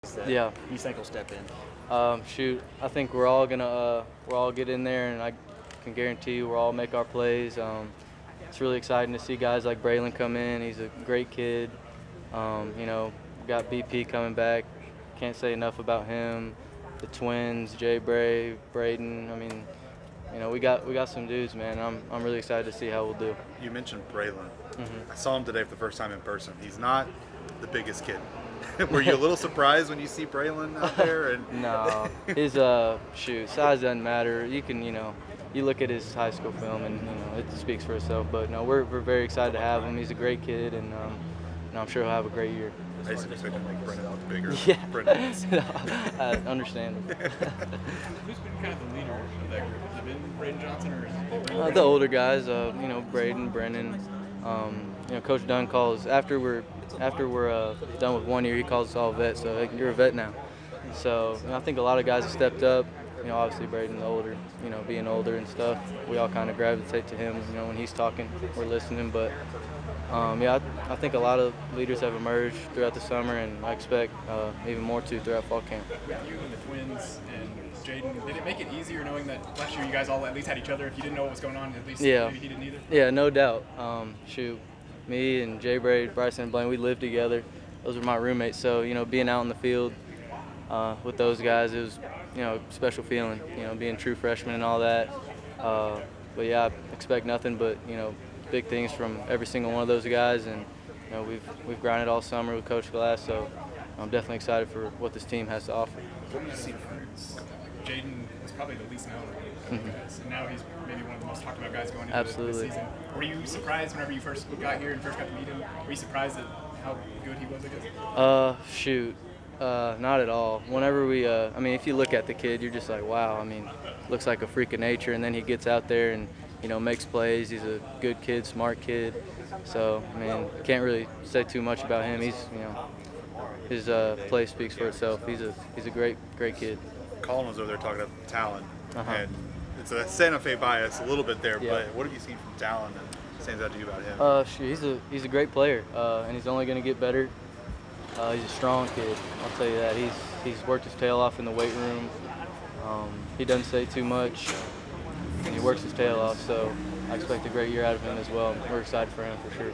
that Yeah. you think will step in? Shoot, I think we're all get in there, and I can guarantee you we'll all make our plays. It's really exciting to see guys like Braylon come in. He's a great kid. We got BP coming back. Can't say enough about him. The twins, Jay Bray, Braden. I mean, we got some dudes, man. I'm really excited to see how we'll do. You mentioned Braylon. Mm-hmm. I saw him today for the first time in person. He's not the biggest kid. Were you a little surprised when you see Braylon out there? No, his size doesn't matter. You look at his high school film and it speaks for itself. But no, we're very excited to have him. He's a great kid, and I'm sure he'll have a great year. I used to expect him to make Brennan look bigger. Yeah, Brennan is. understandable. Who's been kind of the leader of that group? Has it been Braden Johnson or has it been The older guys, Braden, Brennan. Coach Dunn calls after we're done with 1 year. He calls us all vets. So you're a vet now. So I think a lot of guys have stepped up. Obviously Braden, the older, being older and stuff. We all kind of gravitate to him. When he's talking, we're listening. But I think a lot of leaders have emerged throughout the summer, and I expect even more throughout fall camp. you and the twins and Jaden? Did it make it easier knowing that last year you guys all at least had each other? If you didn't know what was going on, at least maybe he didn't either? Yeah, no doubt. Me and Jay Braid, Bryson, and Blaine, we lived together. Those were my roommates. So, being out in the field with those guys, it was, a special feeling, being true freshmen and all that. But yeah, I expect nothing but, big things from every single one of those guys. And, we've grinded all summer with Coach Glass, so I'm definitely excited for what this team has to offer. What do you see difference? Jaden was probably the least known of the guys, and now he's maybe one of the most talked about guys going into the season. Were you surprised whenever you first got here and first got to meet him? Were you surprised at how good he was, I guess? Not at all. Whenever if you look at the kid, you're just like, wow. Looks like a freak of nature, and then he gets out there and makes plays. He's a good kid, smart kid. So can't really say too much about him. His play speaks for itself. He's a great kid. Colin was over there talking about Talon, and it's a Santa Fe bias a little bit there. Yeah. But what have you seen from Talon that stands out to you about him? He's a great player, and he's only going to get better. He's a strong kid. I'll tell you that. He's worked his tail off in the weight room. He doesn't say too much, and he works his tail off. So I expect a great year out of him as well. We're excited for him for sure.